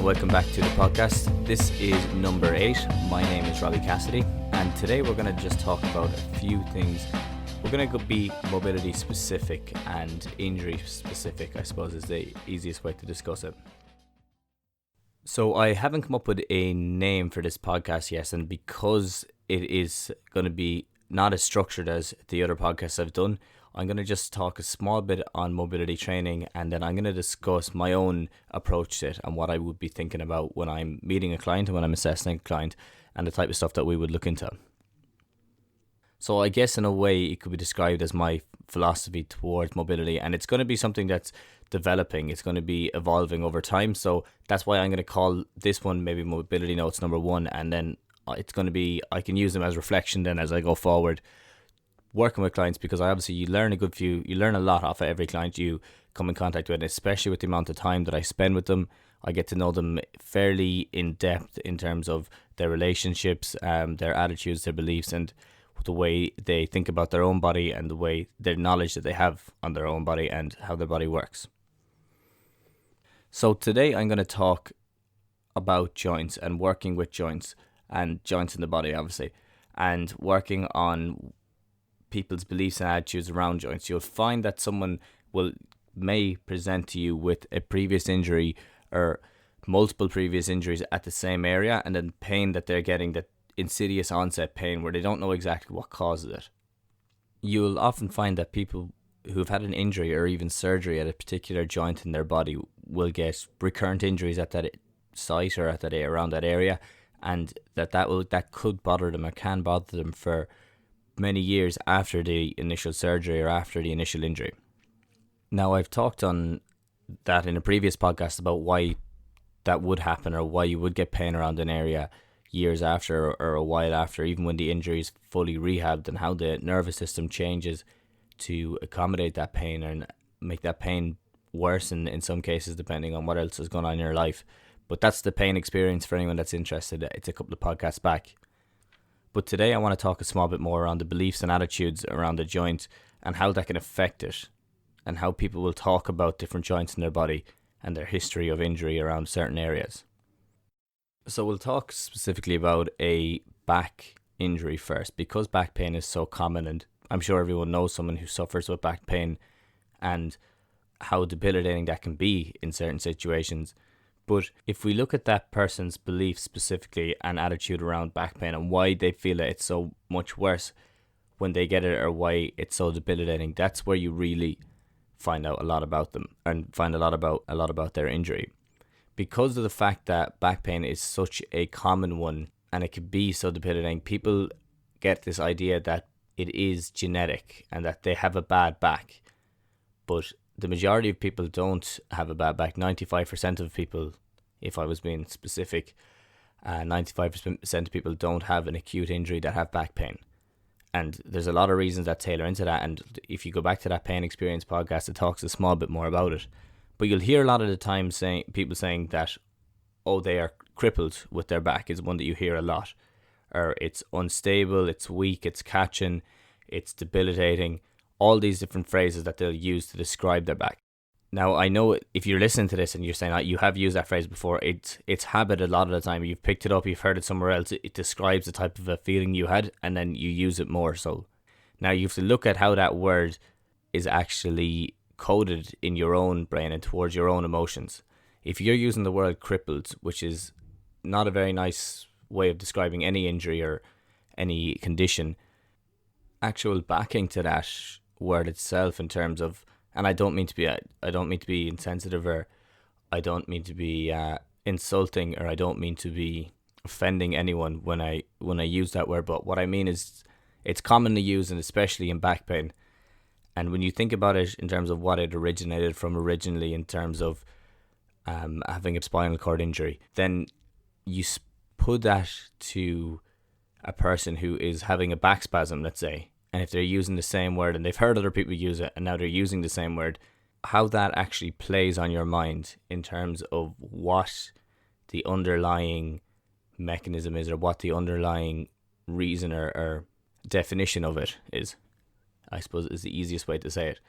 welcome back to the podcast. This is number 8. My name is Robbie Cassidy, and today we're going to just talk about a few things. We're going to be mobility specific and injury specific, I suppose is the easiest way to discuss it. So I haven't come up with a name for this podcast yet, and because it is going to be not as structured as the other podcasts I've done, I'm going to just talk a small bit on mobility training, and then I'm going to discuss my own approach to it and what I would be thinking about when I'm meeting a client and when I'm assessing a client and the type of stuff that we would look into. So I guess in a way it could be described as my philosophy towards mobility, and it's going to be something that's developing. It's going to be evolving over time. So that's why I'm going to call this one maybe mobility notes number 1, and then it's going to be, I can use them as reflection then as I go forward working with clients, because obviously you learn a lot off of every client you come in contact with, especially with the amount of time that I spend with them. I get to know them fairly in depth in terms of their relationships, their attitudes, their beliefs, and the way they think about their own body and the way their knowledge that they have on their own body and how their body works. So today I'm going to talk about joints and working with joints and joints in the body, obviously, and working on people's beliefs and attitudes around joints. You'll find that someone may present to you with a previous injury or multiple previous injuries at the same area, and then pain that they're getting, that insidious onset pain where they don't know exactly what causes it. You'll often find that people who've had an injury or even surgery at a particular joint in their body will get recurrent injuries at that site or around that area, and that could bother them or can bother them for many years after the initial surgery or after the initial injury. Now, I've talked on that in a previous podcast about why that would happen, or why you would get pain around an area years after or a while after, even when the injury is fully rehabbed, and how the nervous system changes to accommodate that pain and make that pain worse in some cases, depending on what else is going on in your life. But that's the pain experience for anyone that's interested. It's a couple of podcasts back. But today I want to talk a small bit more around the beliefs and attitudes around the joint and how that can affect it, and how people will talk about different joints in their body and their history of injury around certain areas. So we'll talk specifically about a back injury first, because back pain is so common, and I'm sure everyone knows someone who suffers with back pain and how debilitating that can be in certain situations. But if we look at that person's belief specifically and attitude around back pain and why they feel that it's so much worse when they get it, or why it's so debilitating, that's where you really find out a lot about them and find a lot about their injury. Because of the fact that back pain is such a common one and it can be so debilitating, people get this idea that it is genetic and that they have a bad back. But the majority of people don't have a bad back. 95% of people, if I was being specific, 95% of people don't have an acute injury that have back pain. And there's a lot of reasons that tailor into that. And if you go back to that Pain Experience podcast, it talks a small bit more about it. But you'll hear a lot of the time people saying that, oh, they are crippled with their back, is one that you hear a lot. Or it's unstable, it's weak, it's catching, it's debilitating. All these different phrases that they'll use to describe their back. Now, I know if you're listening to this and you're saying that you have used that phrase before, it's habit a lot of the time. You've picked it up, you've heard it somewhere else. It describes the type of a feeling you had, and then you use it more. So now you have to look at how that word is actually coded in your own brain and towards your own emotions. If you're using the word crippled, which is not a very nice way of describing any injury or any condition, actual backing to that word itself in terms of, and I don't mean to be insensitive, or I don't mean to be insulting, or I don't mean to be offending anyone when I use that word, but what I mean is it's commonly used, and especially in back pain. And when you think about it in terms of what it originated from originally, in terms of having a spinal cord injury, then you put that to a person who is having a back spasm, let's say, and if they're using the same word and they've heard other people use it and now they're using the same word, how that actually plays on your mind in terms of what the underlying mechanism is, or what the underlying reason or definition of it is, I suppose is the easiest way to say it.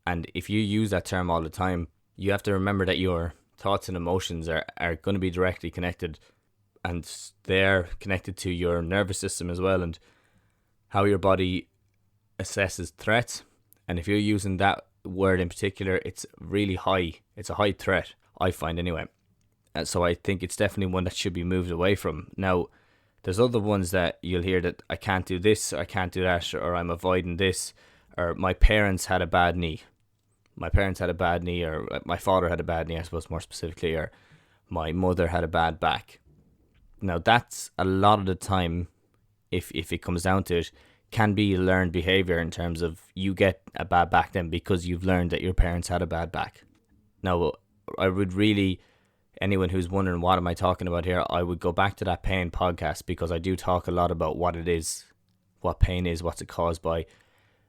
And if you use that term all the time, you have to remember that you're thoughts and emotions are going to be directly connected, and they're connected to your nervous system as well, and how your body assesses threats. And if you're using that word in particular, it's really high. It's a high threat, I find anyway. And so I think it's definitely one that should be moved away from. Now, there's other ones that you'll hear that I can't do this, or I can't do that, or I'm avoiding this, or my parents had a bad knee. My parents had a bad knee, or my father had a bad knee, I suppose more specifically, or my mother had a bad back. Now, that's a lot of the time, if it comes down to it, can be learned behavior in terms of you get a bad back then because you've learned that your parents had a bad back. Now, I would really, anyone who's wondering what am I talking about here, I would go back to that pain podcast, because I do talk a lot about what it is, what pain is, what's it caused by,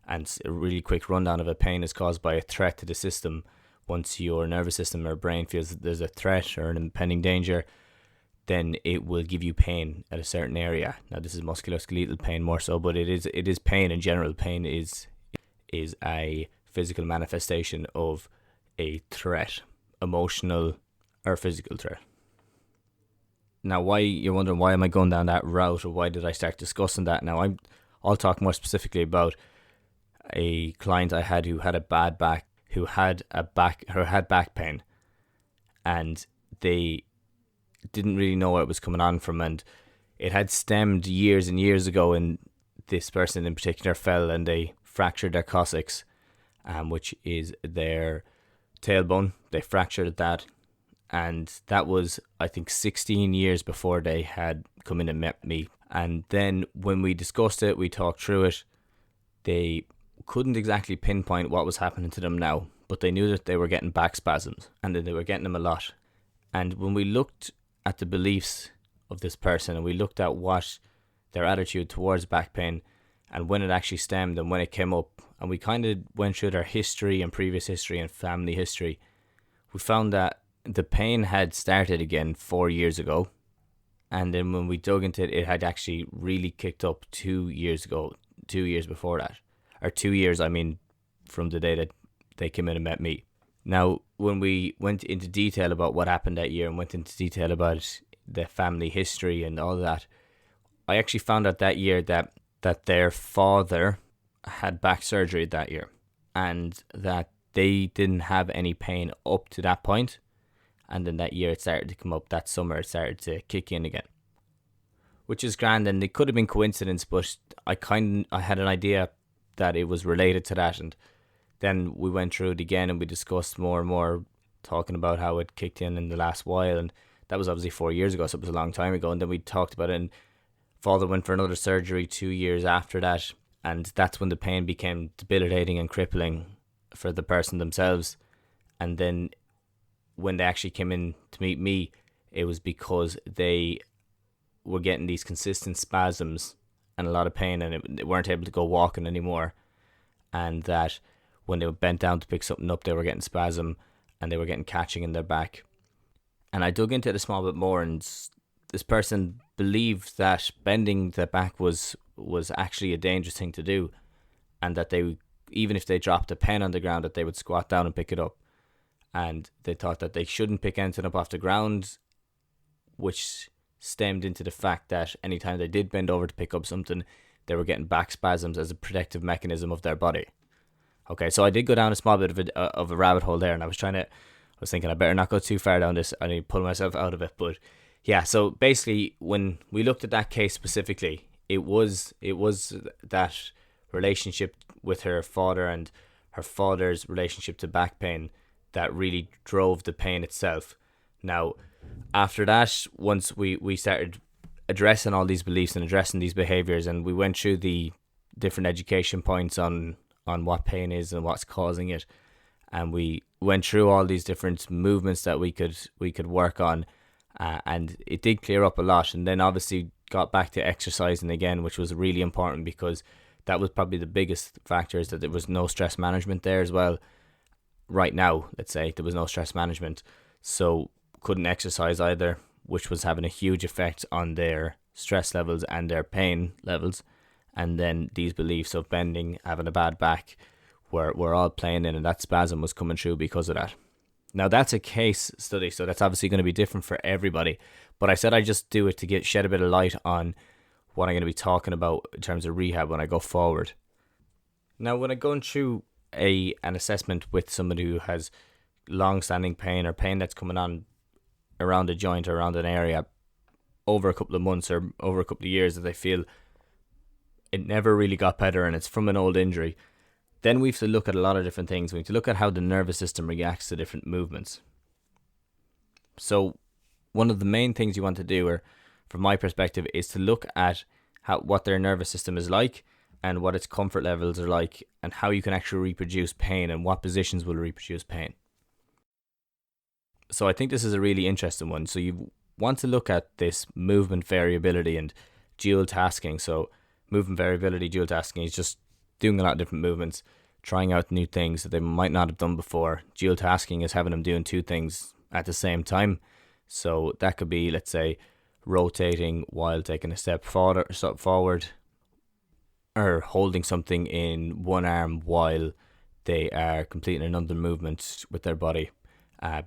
and a really quick rundown of it. Pain is caused by a threat to the system. Once your nervous system or brain feels that there's a threat or an impending danger, then it will give you pain at a certain area. Now, this is musculoskeletal pain more so, but it is pain in general. Pain is a physical manifestation of a threat, emotional or physical threat. Now, why you're wondering, why am I going down that route, or why did I start discussing that? Now, I'll talk more specifically about a client I had who had a bad back, who had back pain, and they didn't really know where it was coming on from, and it had stemmed years and years ago, and this person in particular fell and they fractured their coccyx, which is their tailbone. They fractured that, and that was, I think, 16 years before they had come in and met me. And then when we discussed it, we talked through it, they couldn't exactly pinpoint what was happening to them now, but they knew that they were getting back spasms, and that they were getting them a lot. And when we looked at the beliefs of this person, and we looked at what their attitude towards back pain, and when it actually stemmed and when it came up, and we kind of went through their history and previous history and family history, we found that the pain had started again 4 years ago. And then when we dug into it, it had actually really kicked up 2 years ago, 2 years before that, or 2 years, I mean, from the day that they came in and met me. Now, when we went into detail about what happened that year and went into detail about the family history and all that, I actually found out that year that their father had back surgery that year, and that they didn't have any pain up to that point. And then that year it started to come up, that summer it started to kick in again, which is grand. And it could have been coincidence, but I had an idea that it was related to that. And then we went through it again and we discussed more and more, talking about how it kicked in the last while. And that was obviously 4 years ago, so it was a long time ago. And then we talked about it, and father went for another surgery 2 years after that. And that's when the pain became debilitating and crippling for the person themselves. And then when they actually came in to meet me, it was because they were getting these consistent spasms and a lot of pain, and they weren't able to go walking anymore. And that when they were bent down to pick something up, they were getting spasm and they were getting catching in their back. And I dug into it a small bit more, and this person believed that bending their back was actually a dangerous thing to do, and that they, even if they dropped a pen on the ground, that they would squat down and pick it up. And they thought that they shouldn't pick anything up off the ground, which stemmed into the fact that anytime they did bend over to pick up something, they were getting back spasms as a protective mechanism of their body. Okay, so I did go down a small bit of a rabbit hole there, and I was thinking I better not go too far down this. I need to pull myself out of it. But yeah, so basically when we looked at that case specifically, it was that relationship with her father and her father's relationship to back pain that really drove the pain itself. Now, after that, once we started addressing all these beliefs and addressing these behaviors, and we went through the different education points on what pain is and what's causing it, and we went through all these different movements that we could work on, and it did clear up a lot. And then obviously got back to exercising again, which was really important, because that was probably the biggest factor, is that there was no stress management there as well. Right now, let's say, there was no stress management, so couldn't exercise either, which was having a huge effect on their stress levels and their pain levels. And then these beliefs of bending, having a bad back, were all playing in, and that spasm was coming through because of that. Now that's a case study, so that's obviously going to be different for everybody. But I said I just do it to get shed a bit of light on what I'm going to be talking about in terms of rehab when I go forward. Now, when I'm going through an assessment with somebody who has long-standing pain or pain that's coming on around a joint or around an area over a couple of months or over a couple of years that they feel it never really got better and it's from an old injury, then we have to look at a lot of different things. We need to look at how the nervous system reacts to different movements. So one of the main things you want to do, or from my perspective, is to look at what their nervous system is like and what its comfort levels are like and how you can actually reproduce pain and what positions will reproduce pain. So I think this is a really interesting one. So you want to look at this movement variability and dual tasking. So movement variability, dual tasking is just doing a lot of different movements, trying out new things that they might not have done before. Dual tasking is having them doing two things at the same time. So that could be, let's say, rotating while taking a step forward, or holding something in one arm while they are completing another movement with their body,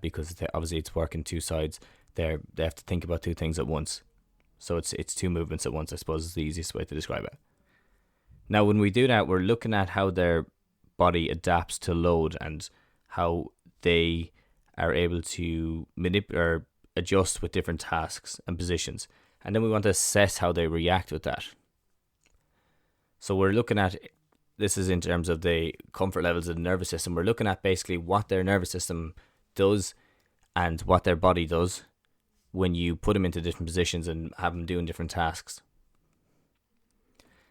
because obviously it's working two sides. They have to think about two things at once. So it's two movements at once, I suppose, is the easiest way to describe it. Now, when we do that, we're looking at how their body adapts to load and how they are able to manipulate or adjust with different tasks and positions. And then we want to assess how they react with that. So we're looking at, this is in terms of the comfort levels of the nervous system. We're looking at basically what their nervous system does and what their body does when you put them into different positions and have them doing different tasks.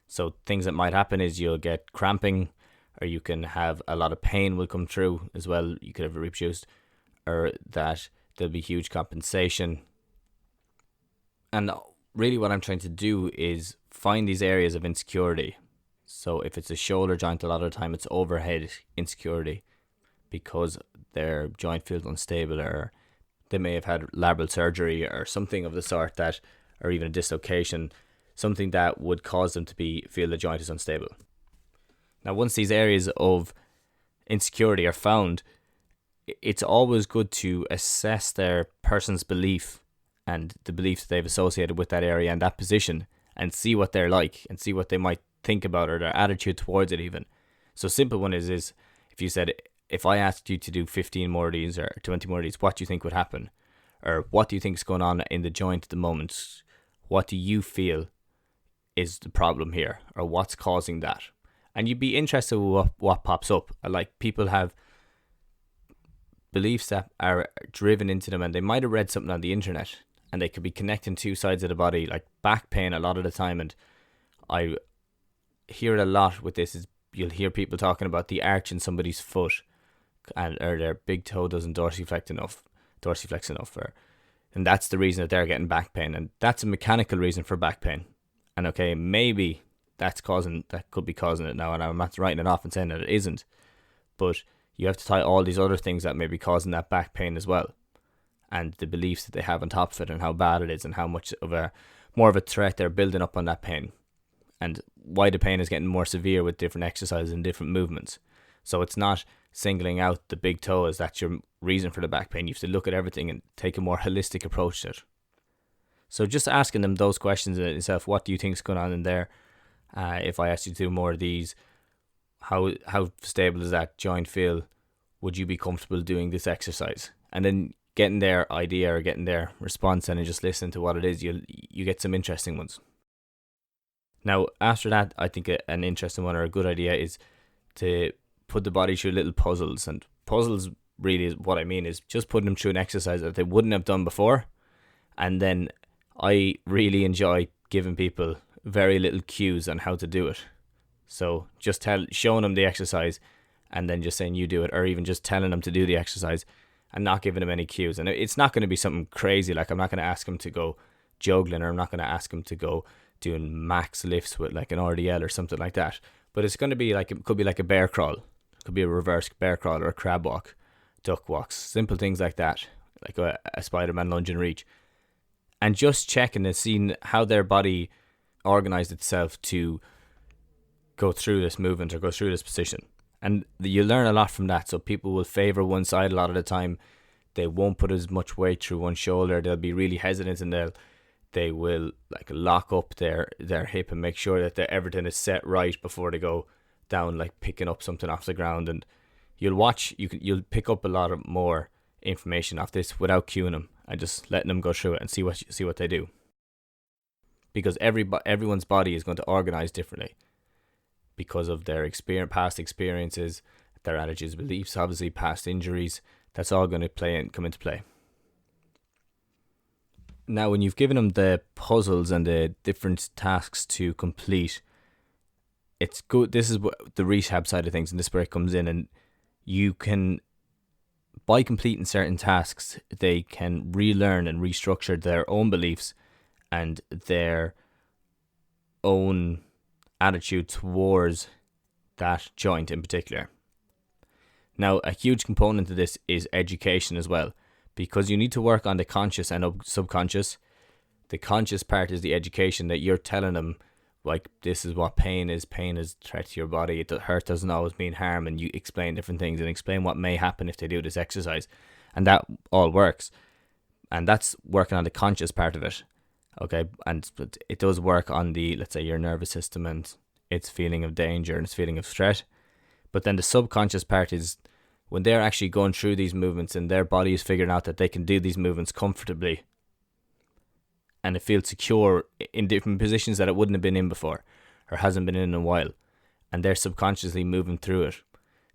So things that might happen is you'll get cramping, or you can have a lot of pain will come through as well. You could have it reproduced, or that there'll be huge compensation. And really what I'm trying to do is find these areas of insecurity. So if it's a shoulder joint, a lot of the time it's overhead insecurity because their joint feels unstable, or they may have had labral surgery or something of the sort that, or even a dislocation, something that would cause them to feel the joint is unstable. Now, once these areas of insecurity are found, it's always good to assess their person's belief and the beliefs they've associated with that area and that position, and see what they're like and see what they might think about or their attitude towards it even. So simple one is if you said, if I asked you to do 15 more of these or 20 more of these, what do you think would happen? Or what do you think is going on in the joint at the moment? What do you feel is the problem here, or what's causing that? And you'd be interested with what pops up. Like, people have beliefs that are driven into them, and they might have read something on the internet, and they could be connecting two sides of the body, like back pain a lot of the time. And I hear it a lot with this, is you'll hear people talking about the arch in somebody's foot, or their big toe doesn't dorsiflex enough, and that's the reason that they're getting back pain. And that's a mechanical reason for back pain. And okay, maybe that could be causing it now, and I'm not writing it off and saying that it isn't, but you have to tie all these other things that may be causing that back pain as well, and the beliefs that they have on top of it, and how bad it is, and how much of more of a threat they're building up on that pain, and why the pain is getting more severe with different exercises and different movements. So it's not singling out the big toe as that's your reason for the back pain. You have to look at everything and take a more holistic approach to it. So just asking them those questions in itself: what do you think is going on in there? If I asked you to do more of these, how stable does that joint feel? Would you be comfortable doing this exercise? And then getting their idea or getting their response, and then just listen to what it is, you get some interesting ones. Now, after that, I think an interesting one or a good idea is to put the body through little puzzles. And puzzles, really, is what I mean, is just putting them through an exercise that they wouldn't have done before. And then I really enjoy giving people very little cues on how to do it. So just showing them the exercise and then just saying you do it, or even just telling them to do the exercise and not giving them any cues. And it's not going to be something crazy. Like, I'm not going to ask them to go juggling, or I'm not going to ask them to go doing max lifts with like an RDL or something like that. But it's going to be like, it could be like a bear crawl. It could be a reverse bear crawl or a crab walk, duck walks, simple things like that, like a Spider-Man lunge and reach. And just checking and seeing how their body organized itself to go through this movement or go through this position. And you learn a lot from that. So people will favor one side a lot of the time. They won't put as much weight through one shoulder. They'll be really hesitant, and they will like lock up their hip and make sure that everything is set right before they go down, like picking up something off the ground. And you'll pick up a lot of more information off this without cueing them and just letting them go through it and see what they do, because everyone's body is going to organize differently because of their past experiences, their attitudes, beliefs, obviously past injuries. That's all going to come into play. Now, when you've given them the puzzles and the different tasks to complete, it's good. This is what the rehab side of things, and this is where it comes in. And you can, by completing certain tasks, they can relearn and restructure their own beliefs and their own attitude towards that joint in particular. Now, a huge component of this is education as well, because you need to work on the conscious and subconscious. The conscious part is the education that you're telling them, like, this is what pain is. Pain is a threat to your body. Hurt doesn't always mean harm, and you explain different things and explain what may happen if they do this exercise. And that all works. And that's working on the conscious part of it. Okay, and it does work on the, let's say, your nervous system and its feeling of danger and its feeling of threat. But then the subconscious part is when they're actually going through these movements and their body is figuring out that they can do these movements comfortably and it feels secure in different positions that it wouldn't have been in before or hasn't been in a while, and they're subconsciously moving through it.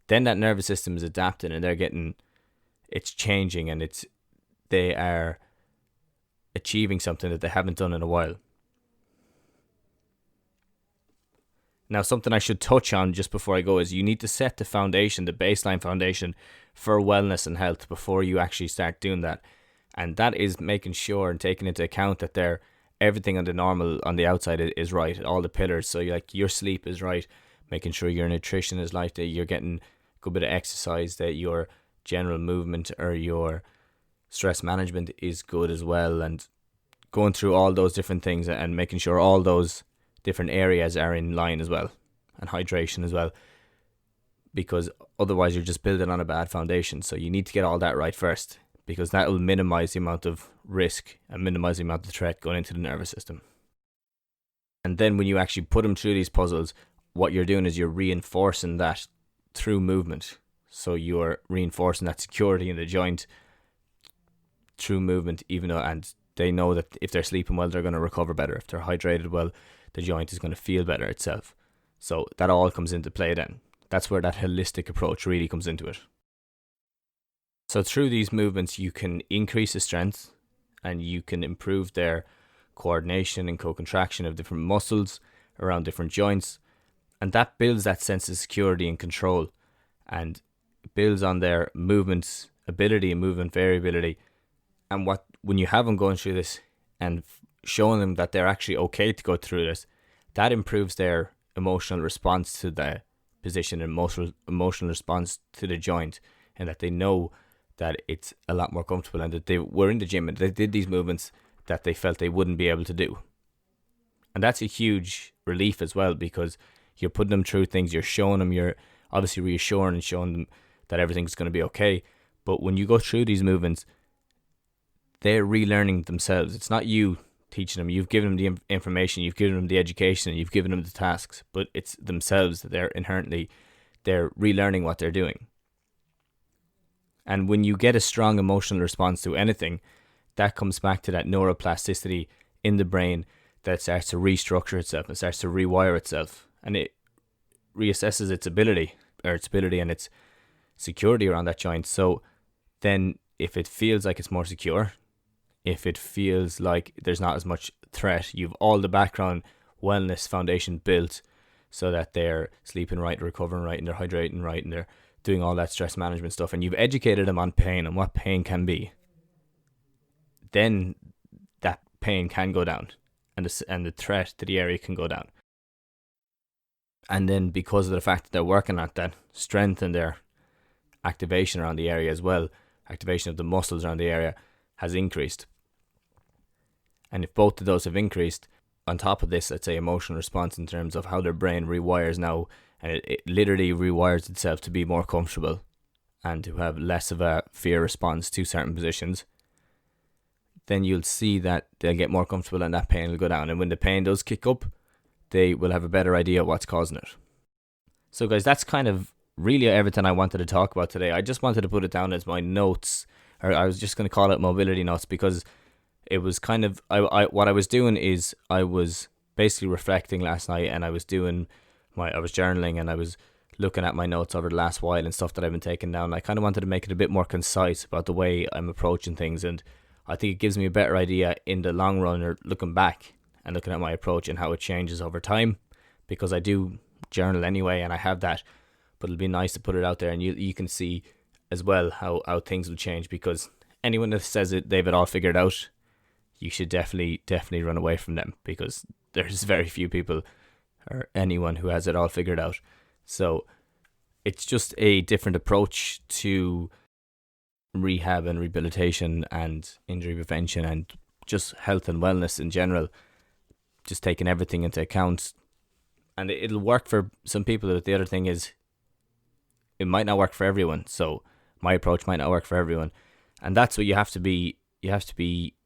Then that nervous system is adapting and it's changing, and they are achieving something that they haven't done in a while. Now, something I should touch on just before I go is you need to set the foundation, the baseline foundation for wellness and health before you actually start doing that. And that is making sure and taking into account that everything on the outside is right, all the pillars. So your sleep is right, making sure your nutrition is right, that you're getting a good bit of exercise, that your general movement or your stress management is good as well, and going through all those different things and making sure all those different areas are in line as well, and hydration as well, because otherwise you're just building on a bad foundation. So you need to get all that right first, because that will minimize the amount of risk and minimize the amount of threat going into the nervous system. And then when you actually put them through these puzzles, what you're doing is you're reinforcing that through movement. So you're reinforcing that security in the joint through movement, and they know that if they're sleeping well, they're going to recover better. If they're hydrated well, the joint is going to feel better itself. So that all comes into play then. That's where that holistic approach really comes into it. So through these movements, you can increase the strength and you can improve their coordination and co-contraction of different muscles around different joints. And that builds that sense of security and control, and builds on their movement ability and movement variability. And when you have them going through this and showing them that they're actually okay to go through this, that improves their emotional response to the position and emotional response to the joint, and that they know that it's a lot more comfortable, and that they were in the gym and they did these movements that they felt they wouldn't be able to do. And that's a huge relief as well, because you're putting them through things, you're showing them, you're obviously reassuring and showing them that everything's going to be okay. But when you go through these movements, they're relearning themselves. It's not you teaching them. You've given them the information, you've given them the education, you've given them the tasks, but it's themselves that they're relearning what they're doing. And when you get a strong emotional response to anything, that comes back to that neuroplasticity in the brain that starts to restructure itself, it starts to rewire itself, and it reassesses its ability and its security around that joint. So then if it feels like it's more secure, if it feels like there's not as much threat, you've all the background wellness foundation built so that they're sleeping right, recovering right, and they're hydrating right, and they're doing all that stress management stuff, and you've educated them on pain and what pain can be, then that pain can go down, and the threat to the area can go down. And then because of the fact that they're working at that strength and their activation around the area as well, activation of the muscles around the area has increased. And if both of those have increased, on top of this, let's say emotional response in terms of how their brain rewires now, and it literally rewires itself to be more comfortable and who have less of a fear response to certain positions, then you'll see that they'll get more comfortable and that pain will go down. And when the pain does kick up, they will have a better idea what's causing it. So guys, that's kind of really everything I wanted to talk about today. I just wanted to put it down as my notes, or I was just going to call it mobility notes, because it was kind of, what I was doing is I was basically reflecting last night, and I was journaling, and I was looking at my notes over the last while and stuff that I've been taking down. I kind of wanted to make it a bit more concise about the way I'm approaching things, and I think it gives me a better idea in the long run, or looking back and looking at my approach and how it changes over time, because I do journal anyway and I have that, but it'll be nice to put it out there, and you can see as well how things will change, because anyone that says it they've it all figured out, you should definitely run away from them, because there's very few people or anyone who has it all figured out. So it's just a different approach to rehab and rehabilitation and injury prevention and just health and wellness in general, just taking everything into account. And it'll work for some people, but the other thing is it might not work for everyone. So my approach might not work for everyone, and that's what you have to be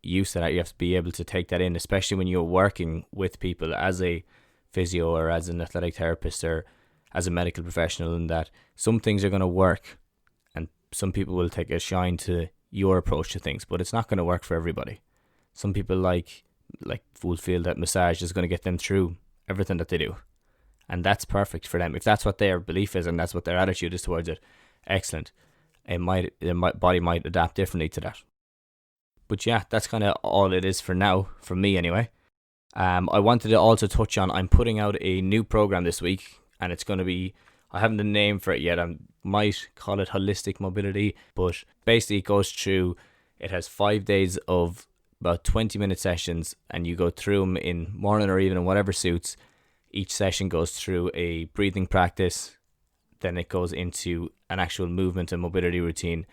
used to that. You have to be able to take that in, especially when you're working with people as a physio or as an athletic therapist or as a medical professional, and that some things are going to work and some people will take a shine to your approach to things, but it's not going to work for everybody. Some people will feel that massage is going to get them through everything that they do, and that's perfect for them. If that's what their belief is and that's what their attitude is towards it, excellent. Their body might adapt differently to that. But yeah, that's kind of all it is for now, from me anyway. I wanted to also touch on, I'm putting out a new program this week, and it's going to be, I haven't the name for it yet. I might call it Holistic Mobility, but basically it goes through, it has 5 days of about 20-minute sessions, and you go through them in morning or evening, whatever suits. Each session goes through a breathing practice, then it goes into an actual movement and mobility routine,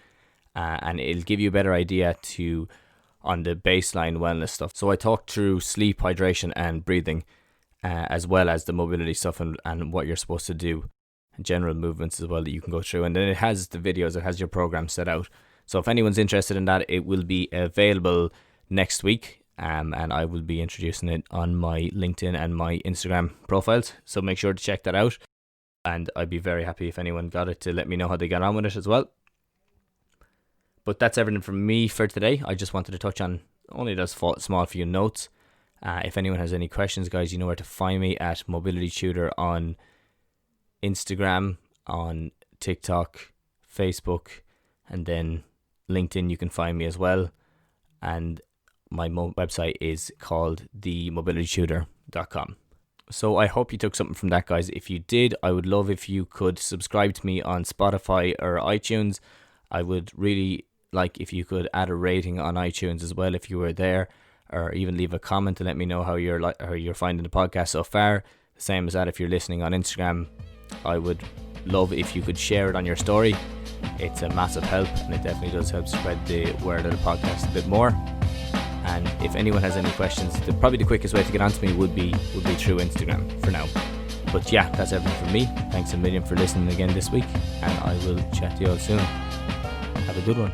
and it'll give you a better idea on the baseline wellness stuff. So I talked through sleep, hydration and breathing, as well as the mobility stuff and what you're supposed to do, and general movements as well that you can go through. And then it has the videos, it has your program set out. So if anyone's interested in that, it will be available next week, and I will be introducing it on my LinkedIn and my Instagram profiles. So make sure to check that out, and I'd be very happy if anyone got it to let me know how they got on with it as well. But that's everything from me for today. I just wanted to touch on only those small few notes. If anyone has any questions, guys, you know where to find me at Mobility Tutor on Instagram, on TikTok, Facebook, and then LinkedIn. You can find me as well. And my website is called themobilitytutor.com. So I hope you took something from that, guys. If you did, I would love if you could subscribe to me on Spotify or iTunes. I would really like if you could add a rating on iTunes as well if you were there, or even leave a comment to let me know how you're finding the podcast so far. The same as that if you're listening on Instagram. I would love if you could share it on your story. It's a massive help, and it definitely does help spread the word of the podcast a bit more. And if anyone has any questions, probably the quickest way to get onto me would be through Instagram for now. But yeah, that's everything from me. Thanks a million for listening again this week, and I will chat to you all soon. Have a good one.